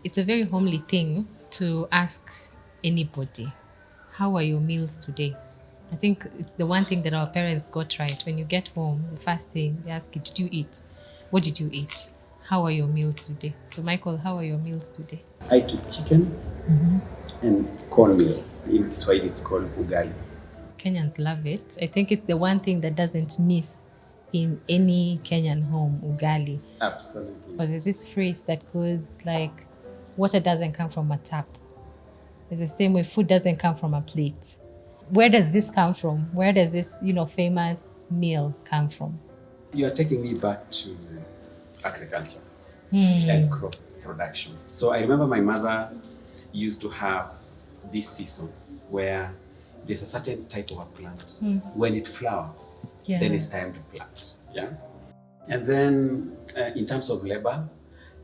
it's a very homely thing to ask anybody, how are your meals today? I think it's the one thing that our parents got right. When you get home, the first thing they ask you, did you eat? What did you eat? How are your meals today? So, Michael, how are your meals today? I took chicken and cornmeal. In Swahili, it's called ugali. Kenyans love it. I think it's the one thing that doesn't miss in any Kenyan home, ugali. Absolutely. But there's this phrase that goes like, water doesn't come from a tap. It's the same way food doesn't come from a plate. Where does this come from? Where does this, famous meal come from? You are taking me back to agriculture and crop production. So I remember my mother used to have these seasons where there's a certain type of a plant. When it flowers, then it's time to plant. Yeah. And then in terms of labor,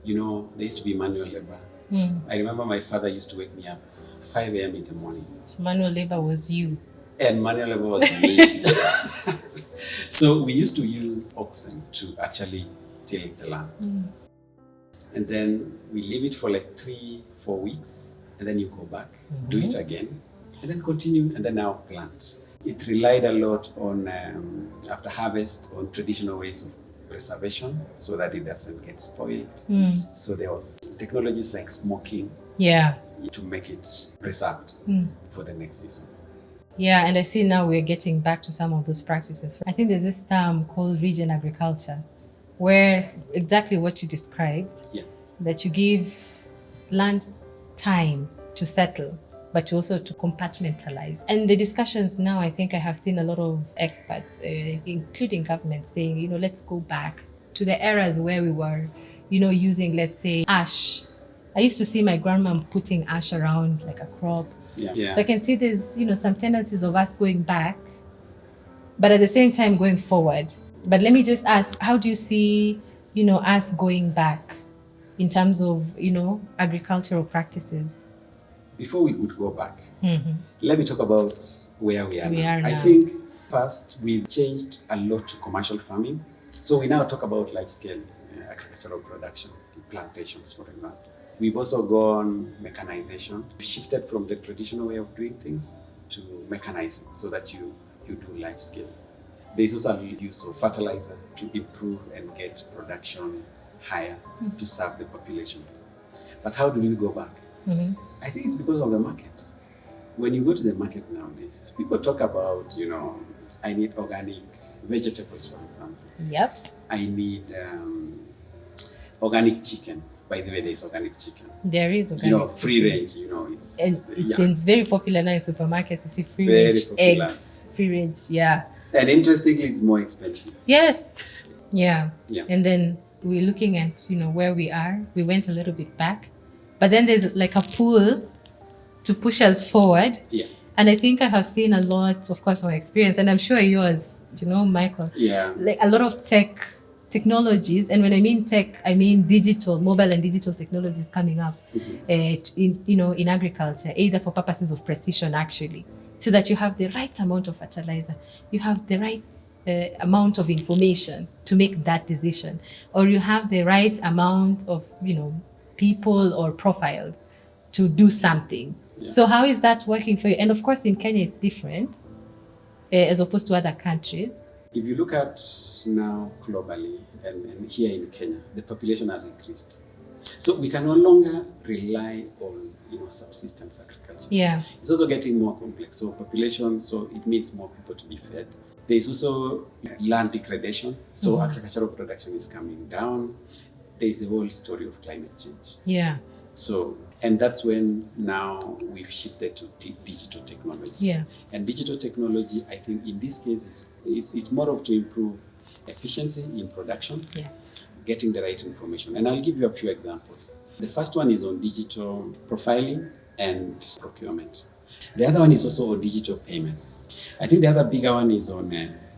there used to be manual labor. I remember my father used to wake me up 5 a.m. in the morning. So manual labor was you. And manual labor was me. So we used to use oxen to actually till the land. And then we leave it for like 3-4 weeks, and then you go back, do it again, and then continue, and then now plant. It relied a lot on, after harvest, on traditional ways of preservation so that it doesn't get spoiled. So there was technologies like smoking to make it preserved for the next season. Yeah, and I see now we're getting back to some of those practices. I think there's this term called region agriculture, where exactly what you described, that you give land time to settle, but also to compartmentalize. And the discussions now, I think I have seen a lot of experts, including government, saying, let's go back to the eras where we were, using, let's say, ash. I used to see my grandma putting ash around like a crop. So I can see there's, some tendencies of us going back, but at the same time going forward. But let me just ask, how do you see, us going back in terms of, agricultural practices? Before we could go back, let me talk about where we are now. I now. think first we've changed a lot to commercial farming. So we now talk about large-scale agricultural production, plantations, for example. We've also gone mechanization, shifted from the traditional way of doing things to mechanizing so that you do large scale. There's also a use of fertilizer to improve and get production higher to serve the population. But how do we go back? I think it's because of the market. When you go to the market nowadays, people talk about, I need organic vegetables, for example. Yep. I need organic chicken. By the way, there's organic chicken. There is organic free range, it's in very popular now in supermarkets. You see free range eggs, free range, And interestingly, it's more expensive. Yes. Yeah. And then we're looking at, where we are. We went a little bit back, but then there's like a pull to push us forward. Yeah. And I think I have seen a lot, of course, my experience, and I'm sure yours, Michael. Yeah. Like a lot of technologies, and when I mean tech, I mean digital, mobile and digital technologies coming up in agriculture, either for purposes of precision, actually, so that you have the right amount of fertilizer, you have the right amount of information to make that decision, or you have the right amount of, people or profiles to do something. Yeah. So how is that working for you? And of course, in Kenya, it's different as opposed to other countries. If you look at now globally and here in Kenya, the population has increased. So we can no longer rely on subsistence agriculture. Yeah. It's also getting more complex. So population, so it needs more people to be fed. There's also land degradation. So agricultural production is coming down. There's the whole story of climate change. Yeah. So, and that's when now we've shifted to digital technology. Yeah. And digital technology, I think in this case, it's more of to improve efficiency in production. Yes. Getting the right information. And I'll give you a few examples. The first one is on digital profiling and procurement. The other one is also on digital payments. I think the other bigger one is on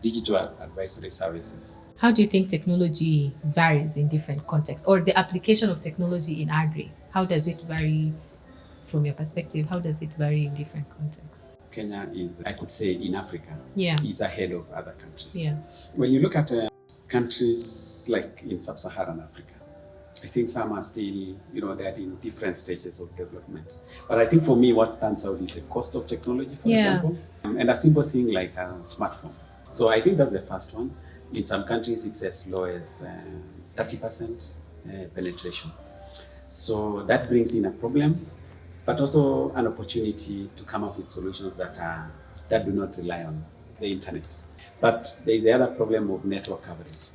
digital advisory services. How do you think technology varies in different contexts, or the application of technology in agri? How does it vary from your perspective? How does it vary in different contexts? Kenya is, I could say, in Africa, is ahead of other countries. Yeah. When you look at countries like in sub-Saharan Africa, I think some are still, they're in different stages of development. But I think for me, what stands out is the cost of technology, for example, and a simple thing like a smartphone. So I think that's the first one. In some countries, it's as low as 30% penetration. So that brings in a problem, but also an opportunity to come up with solutions that do not rely on the internet. But there is the other problem of network coverage.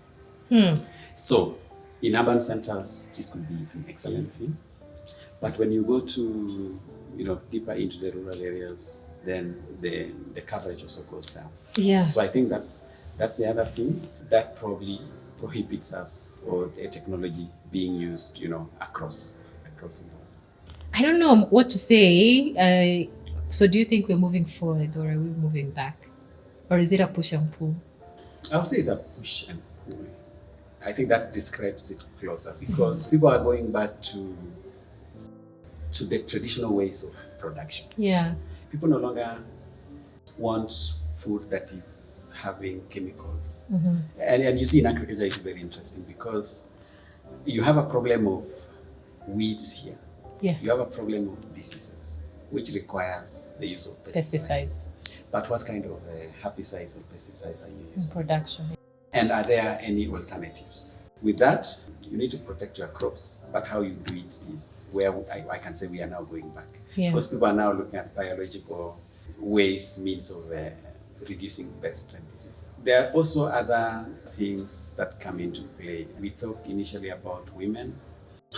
So in urban centers, this could be an excellent thing. But when you go to, deeper into the rural areas, then the coverage also goes down. Yeah. So I think that's the other thing that probably prohibits us or the technology being used, across the board. I don't know what to say. So do you think we're moving forward or are we moving back? Or is it a push and pull? I would say it's a push and pull. I think that describes it closer because people are going back to the traditional ways of production. Yeah. People no longer want food that is having chemicals. And you see in agriculture it's very interesting because you have a problem of weeds here. Yeah. You have a problem of diseases, which requires the use of pesticides. But what kind of herbicides or pesticides are you using? In production. And are there any alternatives? With that, you need to protect your crops, but how you do it is where I can say we are now going back. Yeah. Because people are now looking at biological ways, means of reducing pests and disease. There are also other things that come into play. We talked initially about women.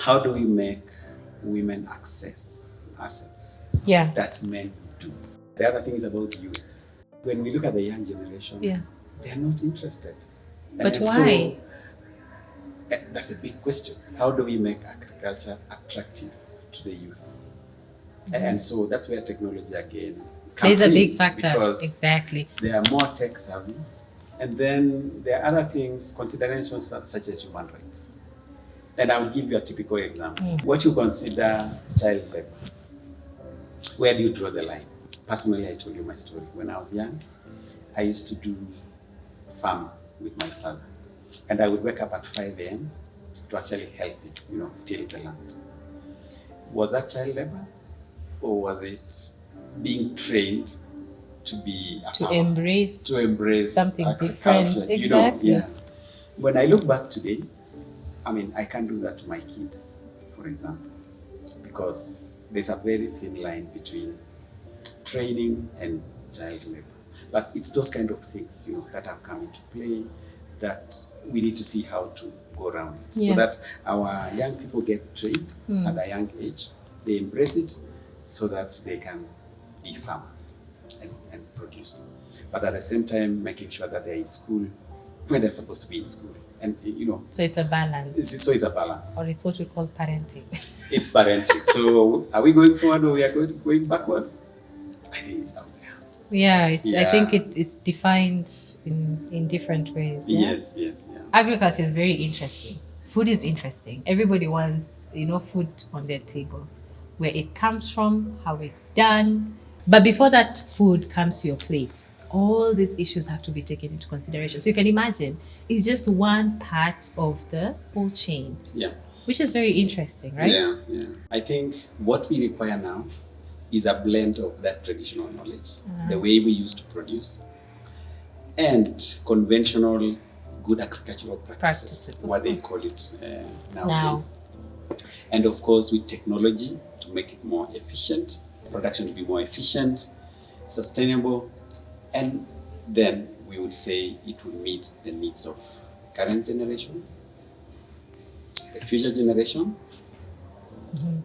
How do we make women access assets that men do? The other thing is about youth. When we look at the young generation, they are not interested. But why? So, that's a big question. How do we make agriculture attractive to the youth? And so that's where technology again comes There's a in, big factor. because Exactly. they are more tech savvy. And then there are other things, considerations such as human rights. And I will give you a typical example. What you consider child labor, where do you draw the line? Personally, I told you my story. When I was young, I used to do farming with my father. And I would wake up at 5 a.m. to actually help him, till the land. Was that child labor? Or was it being trained to be a farmer? To embrace something different. Exactly. When I look back today, I can't do that to my kid, for example, because there's a very thin line between training and child labor. But it's those kind of things, that have come into play that we need to see how to go around it. So that our young people get trained at a young age, they embrace it so that they can be farmers and produce. But at the same time, making sure that they're in school when they're supposed to be in school. And, So it's a balance. It's a balance. Or it's what we call parenting. It's parenting. So are we going forward or we are going backwards? I think it's out there. Yeah, I think it's defined in different ways. Yeah? Yes. Agriculture is very interesting. Food is interesting. Everybody wants, food on their table. Where it comes from, how it's done. But before that food comes to your plate, all these issues have to be taken into consideration. So you can imagine, it's just one part of the whole chain. Yeah. Which is very interesting, right? Yeah. I think what we require now is a blend of that traditional knowledge, the way we used to produce, and conventional good agricultural practices what they call it nowadays. And of course, with technology to make it more efficient, production to be more efficient, sustainable, and then we would say it will meet the needs of the current generation, the future generation,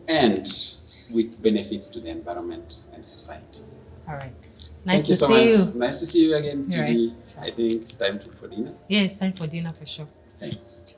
and with benefits to the environment and society. All right. Thank you so much. Nice to see you again, Judy. Right. I think it's time for dinner. Yeah, it's time for dinner for sure. Thanks.